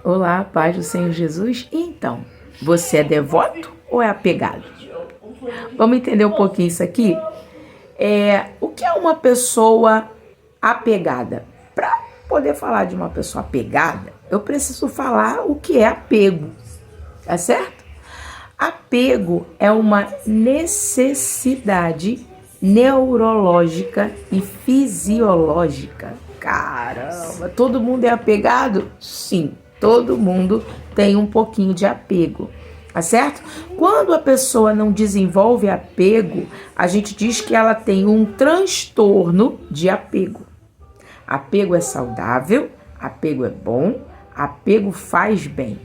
Olá, paz do Senhor Jesus. Então, você é devoto ou é apegado? Vamos entender um pouquinho isso aqui? O que é uma pessoa apegada? Para poder falar de uma pessoa apegada, eu preciso falar o que é apego, tá certo? Apego é uma necessidade neurológica e fisiológica. Caramba, todo mundo é apegado? Sim, todo mundo tem um pouquinho de apego, tá certo? Quando a pessoa não desenvolve apego, a gente diz que ela tem um transtorno de apego. Apego é saudável, apego é bom, apego faz bem.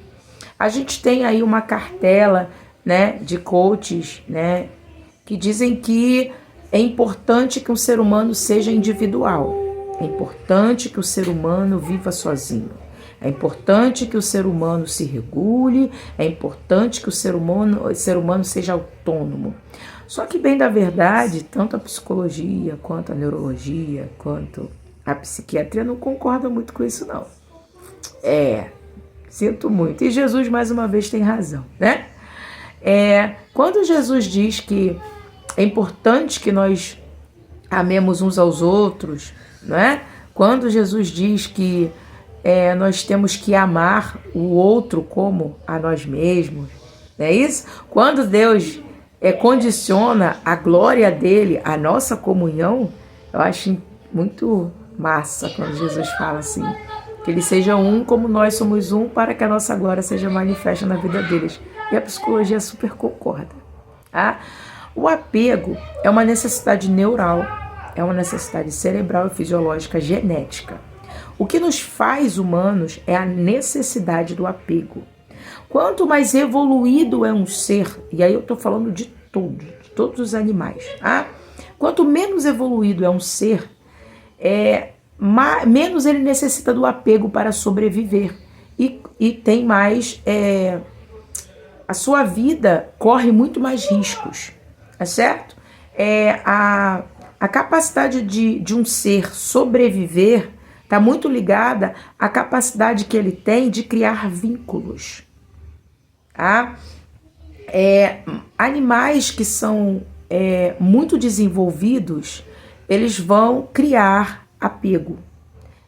A gente tem aí uma cartela, né, de coaches, né, que dizem que é importante que um ser humano seja individual. É importante que o ser humano viva sozinho. É importante que o ser humano se regule. É importante que o ser humano seja autônomo. Só que, bem da verdade, tanto a psicologia, quanto a neurologia, quanto a psiquiatria não concordam muito com isso, não. Sinto muito. E Jesus, mais uma vez, tem razão, né? Quando Jesus diz que é importante que nós amemos uns aos outros, não é? Quando Jesus diz que nós temos que amar o outro como a nós mesmos, não é isso? Quando Deus condiciona a glória dele à nossa comunhão, eu acho muito massa quando Jesus fala assim, que eles sejam um como nós somos um, para que a nossa glória seja manifesta na vida deles. E a psicologia super concorda, tá? O apego é uma necessidade neural, é uma necessidade cerebral e fisiológica genética. O que nos faz humanos é a necessidade do apego. Quanto mais evoluído é um ser, e aí eu estou falando de todos os animais, tá? Quanto menos evoluído é um ser, menos ele necessita do apego para sobreviver. E tem mais... a sua vida corre muito mais riscos, tá certo? A capacidade de um ser sobreviver está muito ligada à capacidade que ele tem de criar vínculos. Tá? Animais que são muito desenvolvidos, eles vão criar apego,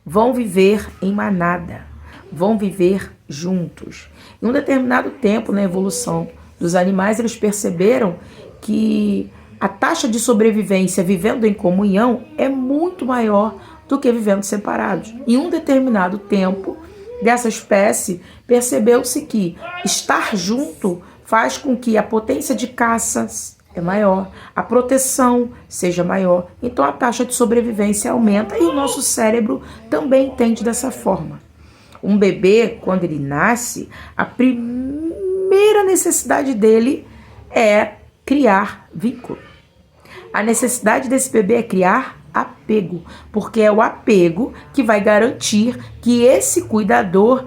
vão viver em manada, vão viver juntos. Em um determinado tempo na evolução dos animais, eles perceberam que a taxa de sobrevivência vivendo em comunhão é muito maior do que vivendo separados. Em um determinado tempo dessa espécie, percebeu-se que estar junto faz com que a potência de caça é maior, a proteção seja maior, então a taxa de sobrevivência aumenta e o nosso cérebro também entende dessa forma. Um bebê, quando ele nasce, a primeira necessidade dele é criar vínculo. A necessidade desse bebê é criar apego, porque é o apego que vai garantir que esse cuidador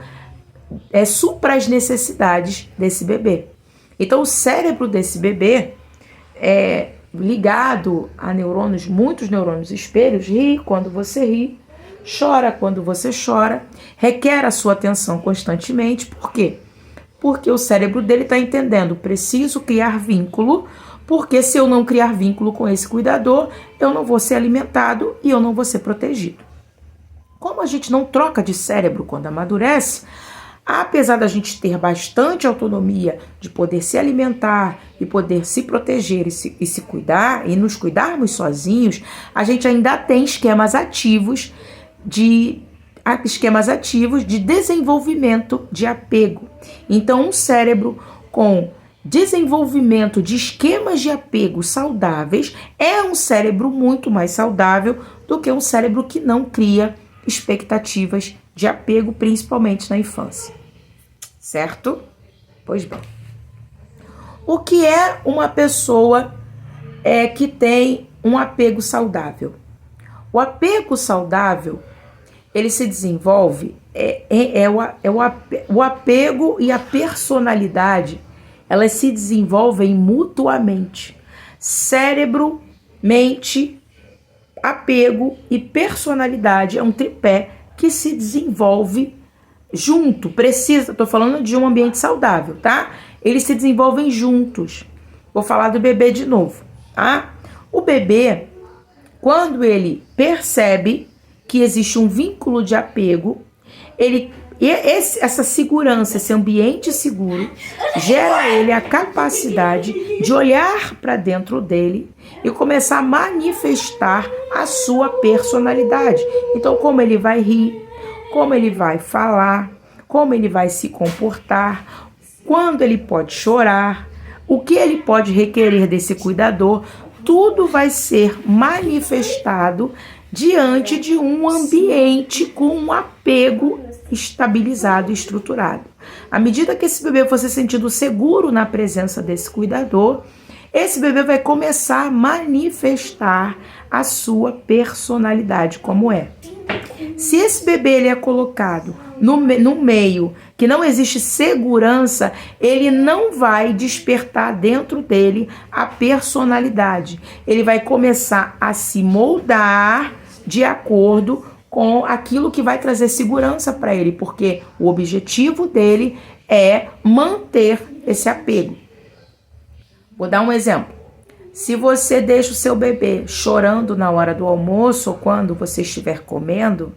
supra as necessidades desse bebê. Então o cérebro desse bebê é ligado a neurônios, muitos neurônios espelhos, ri quando você ri, chora quando você chora, requer a sua atenção constantemente. Por quê? Porque o cérebro dele está entendendo, preciso criar vínculo, porque se eu não criar vínculo com esse cuidador, eu não vou ser alimentado e eu não vou ser protegido. Como a gente não troca de cérebro quando amadurece, apesar da gente ter bastante autonomia de poder se alimentar e poder se proteger e se cuidar e nos cuidarmos sozinhos, a gente ainda tem esquemas ativos de desenvolvimento de apego. Então, um cérebro com desenvolvimento de esquemas de apego saudáveis é um cérebro muito mais saudável do que um cérebro que não cria expectativas de apego, principalmente na infância. Certo? Pois bem. O que é uma pessoa que tem um apego saudável? O apego saudável, ele se desenvolve, o apego e a personalidade, elas se desenvolvem mutuamente. Cérebro, mente, apego e personalidade é um tripé que se desenvolve junto, precisa, tô falando de um ambiente saudável, tá? Eles se desenvolvem juntos. Vou falar do bebê de novo, tá? O bebê, quando ele percebe que existe um vínculo de apego, essa segurança, esse ambiente seguro, gera ele a capacidade de olhar para dentro dele e começar a manifestar a sua personalidade. Então, como ele vai rir, como ele vai falar, como ele vai se comportar, quando ele pode chorar, o que ele pode requerer desse cuidador, tudo vai ser manifestado diante de um ambiente com um apego estabilizado e estruturado. À medida que esse bebê for se sentindo seguro na presença desse cuidador, esse bebê vai começar a manifestar a sua personalidade como é. Se esse bebê ele é colocado no meio que não existe segurança, ele não vai despertar dentro dele a personalidade. Ele vai começar a se moldar de acordo com aquilo que vai trazer segurança para ele, porque o objetivo dele é manter esse apego. Vou dar um exemplo. Se você deixa o seu bebê chorando na hora do almoço ou quando você estiver comendo,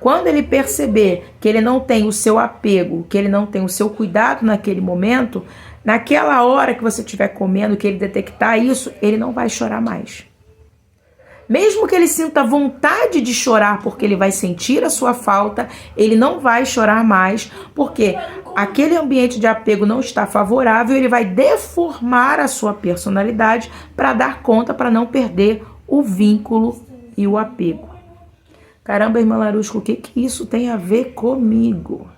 quando ele perceber que ele não tem o seu apego, que ele não tem o seu cuidado naquele momento, naquela hora que você estiver comendo, que ele detectar isso, ele não vai chorar mais. Mesmo que ele sinta vontade de chorar porque ele vai sentir a sua falta, ele não vai chorar mais porque aquele ambiente de apego não está favorável, ele vai deformar a sua personalidade para dar conta, para não perder o vínculo e o apego. Caramba, irmã Larusco, o que isso tem a ver comigo?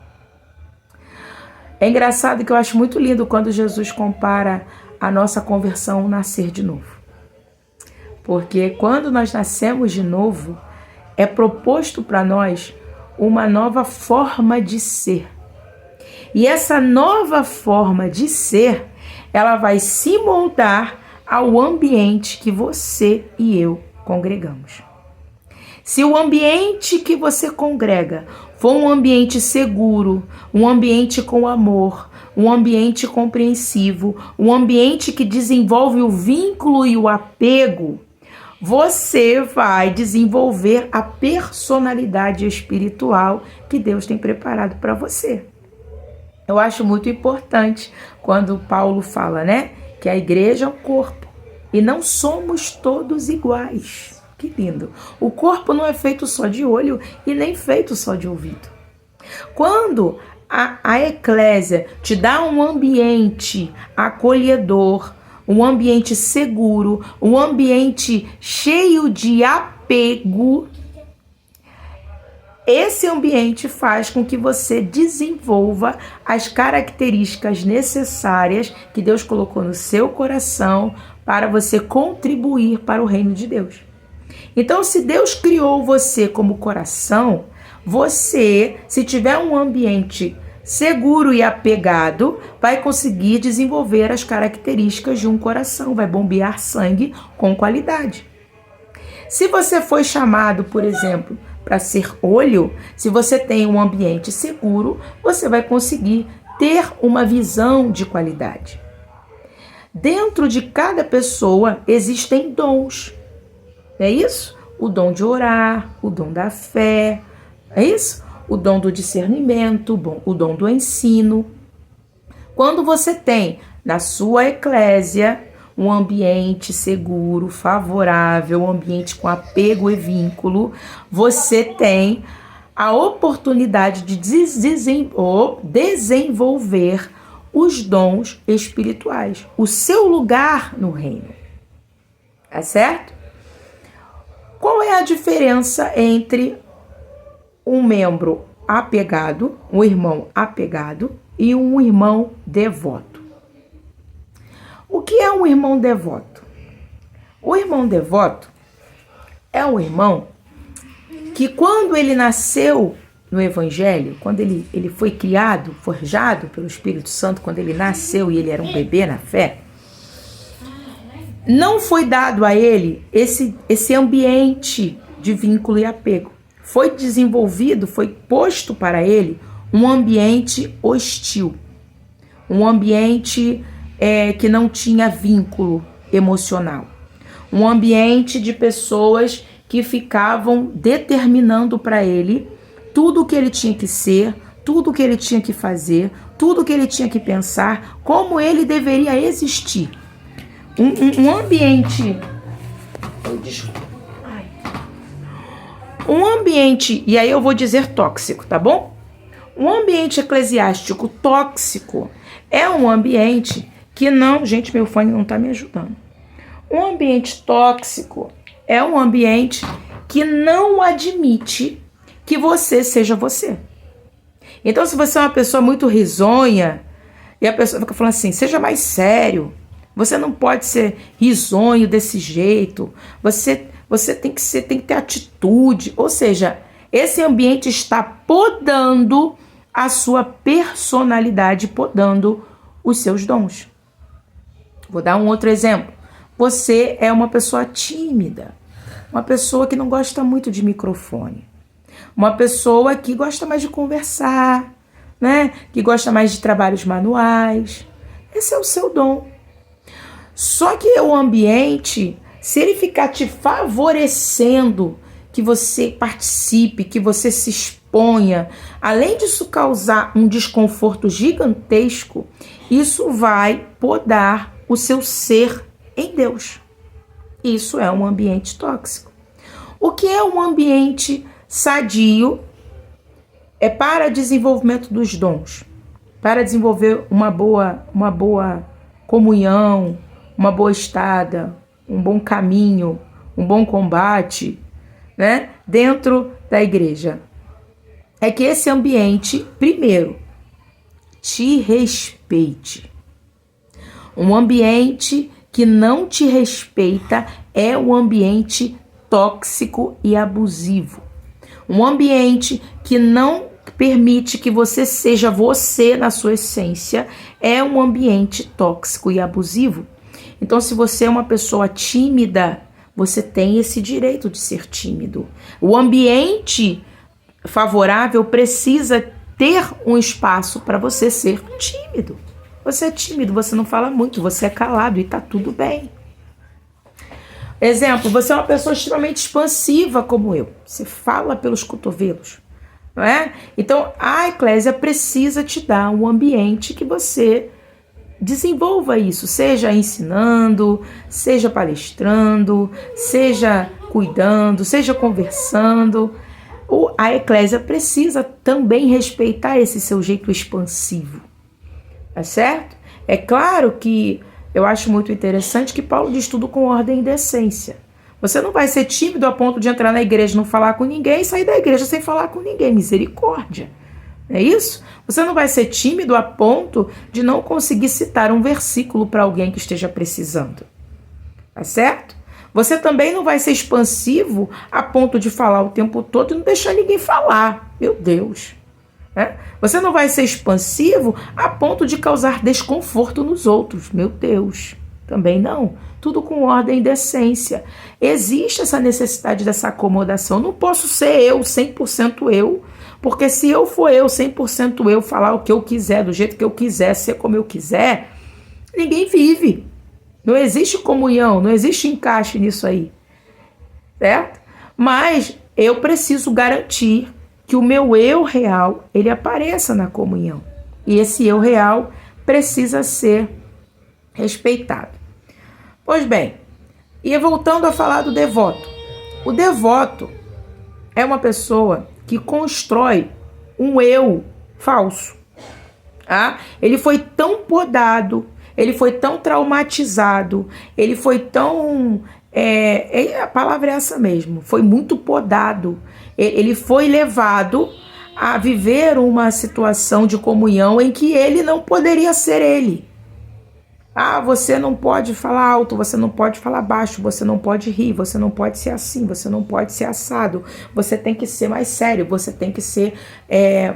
É engraçado que eu acho muito lindo quando Jesus compara a nossa conversão ao nascer de novo. Porque quando nós nascemos de novo, é proposto para nós uma nova forma de ser. E essa nova forma de ser, ela vai se moldar ao ambiente que você e eu congregamos. Se o ambiente que você congrega for um ambiente seguro, um ambiente com amor, um ambiente compreensivo, um ambiente que desenvolve o vínculo e o apego, você vai desenvolver a personalidade espiritual que Deus tem preparado para você. Eu acho muito importante quando Paulo fala, né, que a igreja é um corpo e não somos todos iguais. Que lindo! O corpo não é feito só de olho e nem feito só de ouvido. Quando a eclésia te dá um ambiente acolhedor, um ambiente seguro, um ambiente cheio de apego, esse ambiente faz com que você desenvolva as características necessárias que Deus colocou no seu coração para você contribuir para o reino de Deus. Então, se Deus criou você como coração, você, se tiver um ambiente seguro e apegado, vai conseguir desenvolver as características de um coração, vai bombear sangue com qualidade. Se você foi chamado, por exemplo, para ser olho, se você tem um ambiente seguro, você vai conseguir ter uma visão de qualidade. Dentro de cada pessoa existem dons, é isso? O dom de orar, o dom da fé, é isso? O dom do discernimento, o dom do ensino. Quando você tem na sua eclésia um ambiente seguro, favorável, um ambiente com apego e vínculo, você tem a oportunidade de desenvolver os dons espirituais, o seu lugar no reino. É certo? Qual é a diferença entre um membro apegado, um irmão apegado e um irmão devoto? O que é um irmão devoto? O irmão devoto é um irmão que quando ele nasceu no Evangelho, quando ele foi criado, forjado pelo Espírito Santo, quando ele nasceu e ele era um bebê na fé, não foi dado a ele esse ambiente de vínculo e apego. Foi desenvolvido, foi posto para ele um ambiente hostil, um ambiente que não tinha vínculo emocional, um ambiente de pessoas que ficavam determinando para ele tudo o que ele tinha que ser, tudo o que ele tinha que fazer, tudo o que ele tinha que pensar, como ele deveria existir. Um ambiente... Um ambiente, e aí eu vou dizer tóxico, tá bom? Um ambiente eclesiástico tóxico é um ambiente que não... Gente, meu fone não tá me ajudando. Um ambiente tóxico é um ambiente que não admite que você seja você. Então, se você é uma pessoa muito risonha e a pessoa fica falando assim, seja mais sério, você não pode ser risonho desse jeito, você tem que ter atitude. Ou seja, esse ambiente está podando a sua personalidade, podando os seus dons. Vou dar um outro exemplo. Você é uma pessoa tímida, uma pessoa que não gosta muito de microfone, uma pessoa que gosta mais de conversar, né? Que gosta mais de trabalhos manuais. Esse é o seu dom. Só que o ambiente, se ele ficar te favorecendo que você participe, que você se exponha, além disso causar um desconforto gigantesco, isso vai podar o seu ser em Deus. Isso é um ambiente tóxico. O que é um ambiente sadio? É para desenvolvimento dos dons, para desenvolver uma boa comunhão, uma boa estada, um bom caminho, um bom combate, né, dentro da igreja. É que esse ambiente, primeiro, te respeite. Um ambiente que não te respeita é um ambiente tóxico e abusivo. Um ambiente que não permite que você seja você na sua essência é um ambiente tóxico e abusivo. Então, se você é uma pessoa tímida, você tem esse direito de ser tímido. O ambiente favorável precisa ter um espaço para você ser tímido. Você é tímido, você não fala muito, você é calado e tá tudo bem. Exemplo, você é uma pessoa extremamente expansiva como eu. Você fala pelos cotovelos, não é? Então, a eclésia precisa te dar um ambiente que você desenvolva isso, seja ensinando, seja palestrando, seja cuidando, seja conversando. A eclésia precisa também respeitar esse seu jeito expansivo, tá certo? É claro que eu acho muito interessante que Paulo diz tudo com ordem e decência. Você não vai ser tímido a ponto de entrar na igreja e não falar com ninguém e sair da igreja sem falar com ninguém. Misericórdia. Não é isso? Você não vai ser tímido a ponto de não conseguir citar um versículo para alguém que esteja precisando. Tá certo? Você também não vai ser expansivo a ponto de falar o tempo todo e não deixar ninguém falar. Meu Deus. Você não vai ser expansivo a ponto de causar desconforto nos outros. Meu Deus. Também não. Tudo com ordem e decência. Existe essa necessidade dessa acomodação. Não posso ser eu, 100% eu, porque se eu for eu, 100% eu, falar o que eu quiser, do jeito que eu quiser, ser como eu quiser, ninguém vive. Não existe comunhão, não existe encaixe nisso aí. Certo? Mas eu preciso garantir que o meu eu real, ele apareça na comunhão. E esse eu real precisa ser respeitado. Pois bem, e voltando a falar do devoto. O devoto é uma pessoa que constrói um eu falso. Tá? Ele foi tão podado, ele foi tão traumatizado, ele foi tão... a palavra é essa mesmo, foi muito podado. Ele foi levado a viver uma situação de comunhão em que ele não poderia ser ele. Você não pode falar alto, você não pode falar baixo, você não pode rir, você não pode ser assim, você não pode ser assado, você tem que ser mais sério, você tem que ser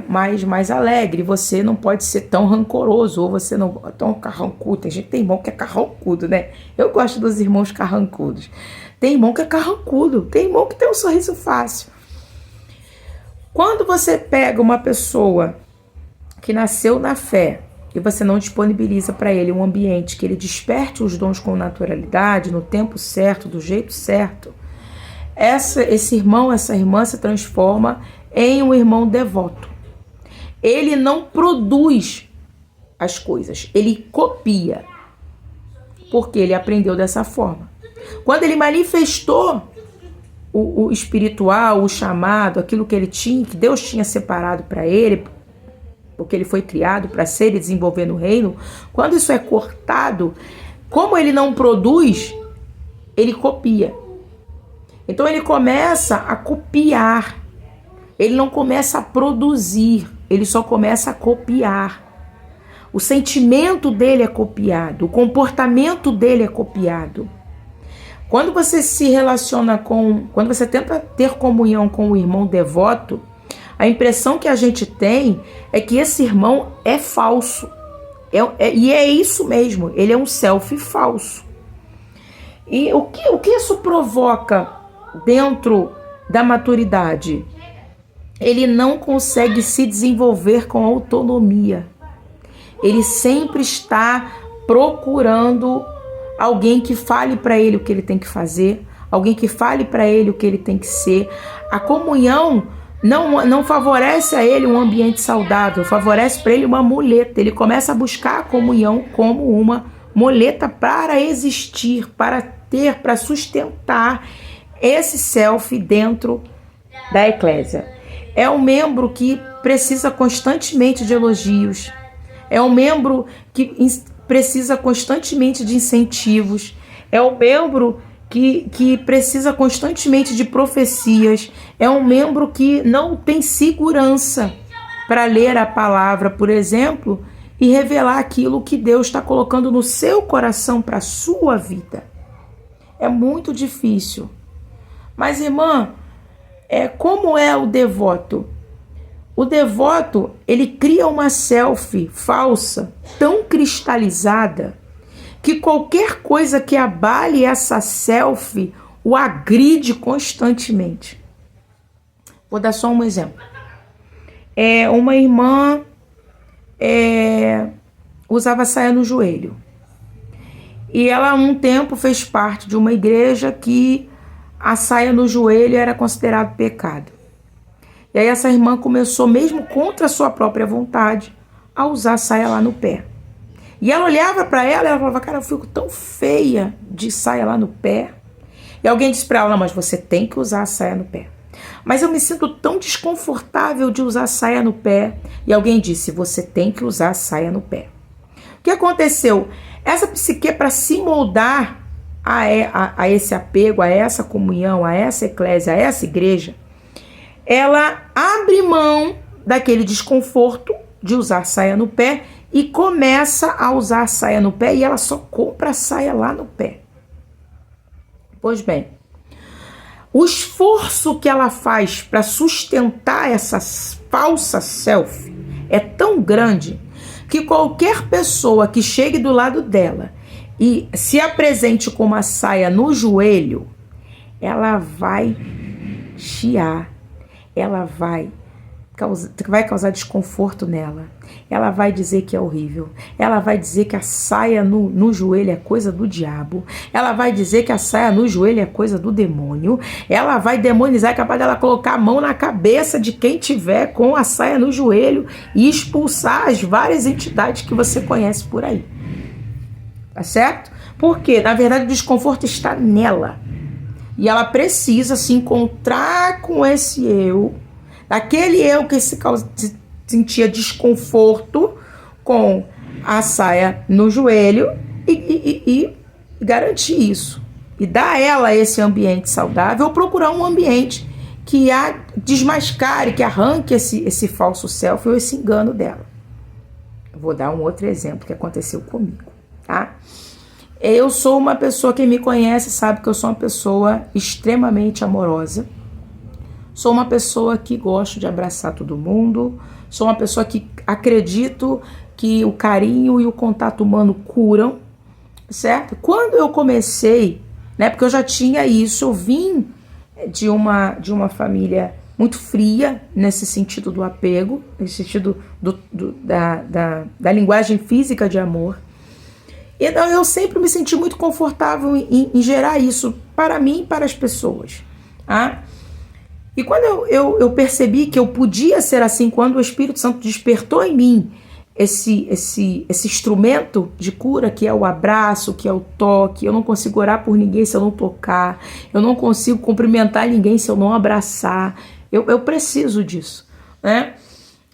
mais alegre, você não pode ser tão rancoroso, ou você não tão carrancudo. Tem gente, tem irmão que é carrancudo, né? Eu gosto dos irmãos carrancudos. Tem irmão que é carrancudo, tem irmão que tem um sorriso fácil. Quando você pega uma pessoa que nasceu na fé e você não disponibiliza para ele um ambiente que ele desperte os dons com naturalidade, no tempo certo, do jeito certo, esse irmão, essa irmã se transforma em um irmão devoto. Ele não produz as coisas, ele copia, porque ele aprendeu dessa forma. Quando ele manifestou o espiritual, o chamado, aquilo que ele tinha, que Deus tinha separado para ele, porque ele foi criado para ser e desenvolver no reino, quando isso é cortado, como ele não produz, ele copia. Então ele começa a copiar, ele não começa a produzir, ele só começa a copiar. O sentimento dele é copiado, o comportamento dele é copiado. Quando você se relaciona quando você tenta ter comunhão com o irmão devoto, a impressão que a gente tem é que esse irmão é falso. E é isso mesmo, ele é um selfie falso. E o que isso provoca dentro da maturidade? Ele não consegue se desenvolver com autonomia. Ele sempre está procurando alguém que fale para ele o que ele tem que fazer, alguém que fale para ele o que ele tem que ser. A comunhão não favorece a ele um ambiente saudável, favorece para ele uma muleta. Ele começa a buscar a comunhão como uma muleta para existir, para sustentar esse self dentro da eclésia. É um membro que precisa constantemente de elogios, é um membro que precisa constantemente de incentivos, é um membro que precisa constantemente de profecias, é um membro que não tem segurança para ler a palavra, por exemplo, e revelar aquilo que Deus está colocando no seu coração para a sua vida. É muito difícil. Mas, irmã, como é o devoto? O devoto, ele cria uma selfie falsa, tão cristalizada, que qualquer coisa que abale essa selfie o agride constantemente. Vou dar só um exemplo. Uma irmã usava saia no joelho. E ela, há um tempo, fez parte de uma igreja que a saia no joelho era considerado pecado. E aí essa irmã começou, mesmo contra a sua própria vontade, a usar a saia lá no pé. E ela olhava para ela e ela falava, cara, eu fico tão feia de saia lá no pé. E alguém disse para ela, não, mas você tem que usar a saia no pé. Mas eu me sinto tão desconfortável de usar a saia no pé. E alguém disse, você tem que usar a saia no pé. O que aconteceu? Essa psique, para se moldar a esse apego, a essa comunhão, a essa eclésia, a essa igreja, ela abre mão daquele desconforto de usar saia no pé e começa a usar saia no pé e ela só compra a saia lá no pé. Pois bem, o esforço que ela faz para sustentar essa falsa selfie é tão grande que qualquer pessoa que chegue do lado dela e se apresente com uma saia no joelho, ela vai chiar. Ela vai causar desconforto nela. Ela vai dizer que é horrível. Ela vai dizer que a saia no joelho é coisa do diabo. Ela vai dizer que a saia no joelho é coisa do demônio. Ela vai demonizar, é capaz dela colocar a mão na cabeça de quem tiver com a saia no joelho e expulsar as várias entidades que você conhece por aí. Tá certo? Porque, na verdade, o desconforto está nela. E ela precisa se encontrar com esse eu, daquele eu que sentia desconforto com a saia no joelho e garantir isso. E dar a ela esse ambiente saudável, ou procurar um ambiente que a desmascare, que arranque esse falso self ou esse engano dela. Eu vou dar um outro exemplo que aconteceu comigo, tá? Eu sou uma pessoa, quem me conhece sabe que eu sou uma pessoa extremamente amorosa. Sou uma pessoa que gosto de abraçar todo mundo. Sou uma pessoa que acredito que o carinho e o contato humano curam, certo? Quando eu comecei, né, porque eu já tinha isso, eu vim de uma família muito fria nesse sentido do apego, nesse sentido da linguagem física de amor. Então eu sempre me senti muito confortável em gerar isso para mim e para as pessoas. Tá? E quando eu percebi que eu podia ser assim, quando o Espírito Santo despertou em mim esse instrumento de cura, que é o abraço, que é o toque, eu não consigo orar por ninguém se eu não tocar, eu não consigo cumprimentar ninguém se eu não abraçar, eu preciso disso, né?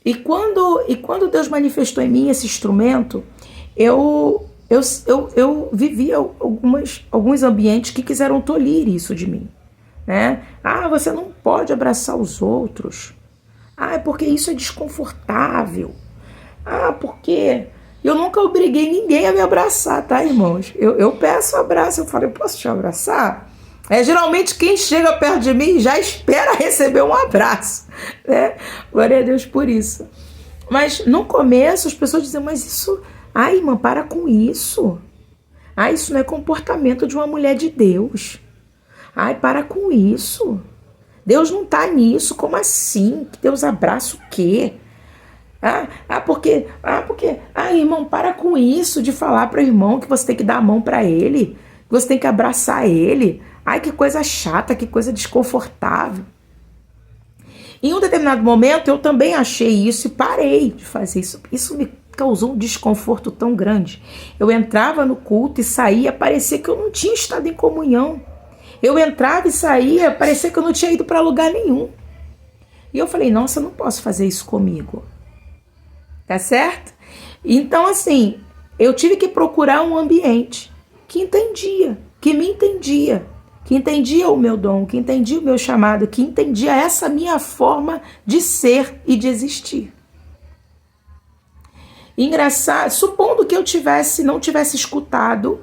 E quando Deus manifestou em mim esse instrumento, eu vivi alguns ambientes que quiseram tolir isso de mim, né? Ah, você não pode abraçar os outros. Ah, é porque isso é desconfortável. Ah, porque eu nunca obriguei ninguém a me abraçar, tá, irmãos? Eu peço abraço, eu falo, eu posso te abraçar? Geralmente quem chega perto de mim já espera receber um abraço, né? Glória a Deus por isso. Mas no começo as pessoas dizem, mas isso... Ai, irmã, para com isso. Ai, isso não é comportamento de uma mulher de Deus. Ai, para com isso. Deus não tá nisso, como assim? Que Deus abraça o quê? Porque, irmão, para com isso de falar para o irmão que você tem que dar a mão para ele, que você tem que abraçar ele. Ai, que coisa chata, que coisa desconfortável. Em um determinado momento eu também achei isso e parei de fazer isso. Isso me causou um desconforto tão grande. Eu entrava no culto e saía, parecia que eu não tinha estado em comunhão. Eu entrava e saía, parecia que eu não tinha ido para lugar nenhum. E eu falei, nossa, eu não posso fazer isso comigo. Tá certo? Então, assim, eu tive que procurar um ambiente que entendia, que me entendia, que entendia o meu dom, que entendia o meu chamado, que entendia essa minha forma de ser e de existir. Engraçado, supondo que eu não tivesse escutado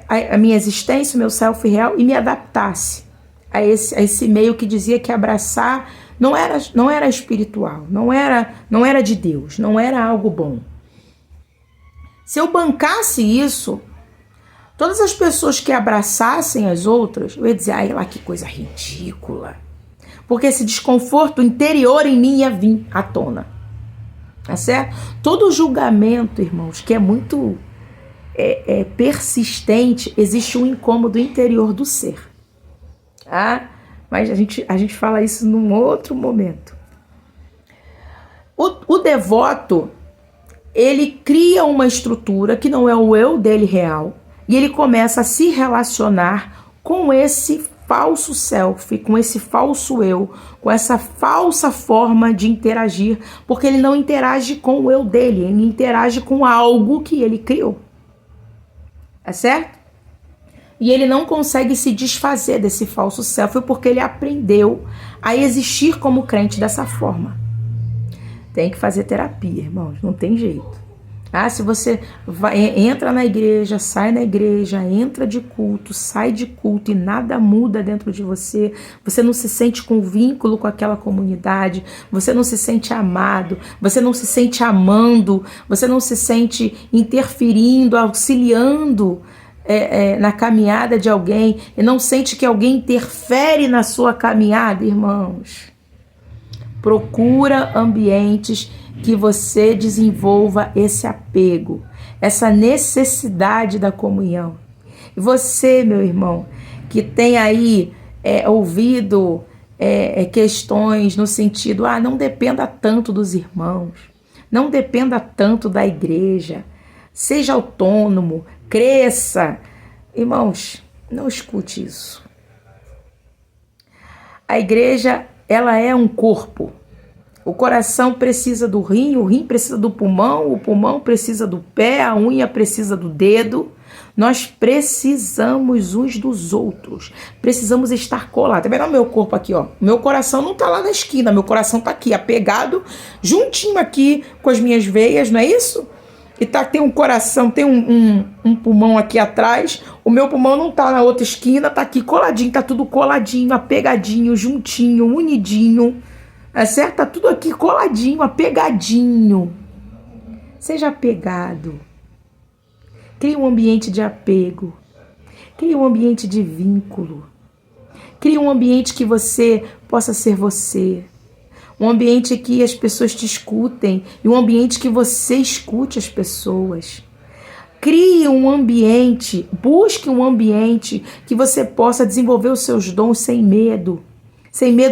a minha existência, o meu self real, e me adaptasse a esse meio que dizia que abraçar não era espiritual, não era de Deus, não era algo bom. Se eu bancasse isso, todas as pessoas que abraçassem as outras, eu ia dizer, ai lá que coisa ridícula. Porque esse desconforto interior em mim ia vir à tona. Tá certo? Todo julgamento, irmãos, que é muito persistente, existe um incômodo interior do ser. Tá? Mas a gente fala isso num outro momento. O devoto, ele cria uma estrutura que não é o eu dele real, e ele começa a se relacionar com esse falso self, com esse falso eu, com essa falsa forma de interagir, porque ele não interage com o eu dele, ele interage com algo que ele criou. É certo? E ele não consegue se desfazer desse falso self porque ele aprendeu a existir como crente dessa forma. Tem que fazer terapia, irmãos, não tem jeito. Se você entra na igreja, sai na igreja, entra de culto, sai de culto e nada muda dentro de você, você não se sente com vínculo com aquela comunidade, você não se sente amado, você não se sente amando, você não se sente interferindo, auxiliando na caminhada de alguém, e não sente que alguém interfere na sua caminhada, irmãos. Procura ambientes que você desenvolva esse apego, essa necessidade da comunhão. E você, meu irmão, que tem aí ouvido questões no sentido, não dependa tanto dos irmãos, não dependa tanto da igreja, seja autônomo, cresça. Irmãos, não escute isso. A igreja, ela é um corpo. O coração precisa do rim, o rim precisa do pulmão, o pulmão precisa do pé, a unha precisa do dedo. Nós precisamos uns dos outros. Precisamos estar colados. Tá vendo o meu corpo aqui, ó? Meu coração não tá lá na esquina, meu coração tá aqui, apegado, juntinho aqui com as minhas veias, não é isso? E tem um coração, tem um pulmão aqui atrás. O meu pulmão não tá na outra esquina, tá aqui coladinho, tá tudo coladinho, apegadinho, juntinho, unidinho. É certo? Tá tudo aqui coladinho, apegadinho. Seja apegado. Crie um ambiente de apego. Crie um ambiente de vínculo. Crie um ambiente que você possa ser você. Um ambiente que as pessoas te escutem e um ambiente que você escute as pessoas. Crie um ambiente, busque um ambiente que você possa desenvolver os seus dons sem medo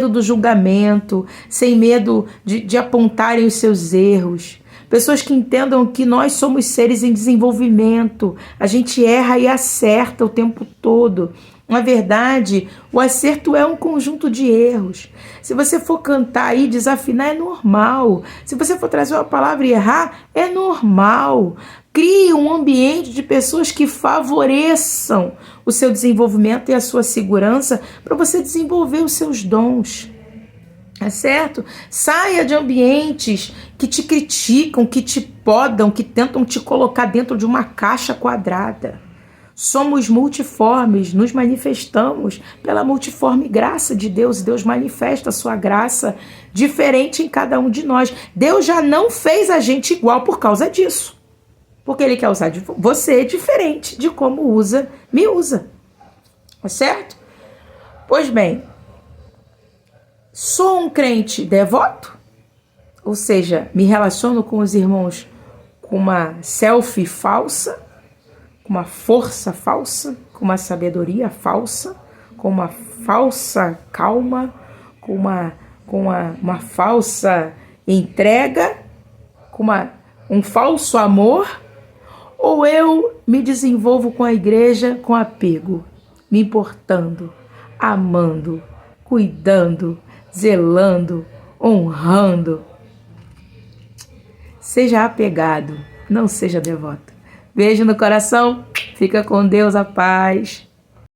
do julgamento, sem medo de apontarem os seus erros. Pessoas que entendam que nós somos seres em desenvolvimento, a gente erra e acerta o tempo todo. Na verdade, o acerto é um conjunto de erros. Se você for cantar e desafinar, é normal. Se você for trazer uma palavra e errar, é normal. Crie um ambiente de pessoas que favoreçam o seu desenvolvimento e a sua segurança para você desenvolver os seus dons. É certo? Saia de ambientes que te criticam, que te podam, que tentam te colocar dentro de uma caixa quadrada. Somos multiformes, nos manifestamos pela multiforme graça de Deus. Deus manifesta a sua graça diferente em cada um de nós. Deus já não fez a gente igual por causa disso. Porque Ele quer usar você diferente de como me usa. Tá certo? Pois bem, sou um crente devoto? Ou seja, me relaciono com os irmãos com uma selfie falsa, com uma força falsa, com uma sabedoria falsa, com uma falsa calma, com uma falsa entrega, com um falso amor? Ou eu me desenvolvo com a igreja com apego, me importando, amando, cuidando, zelando, honrando? Seja apegado, não seja devoto. Beijo no coração, fica com Deus, a paz.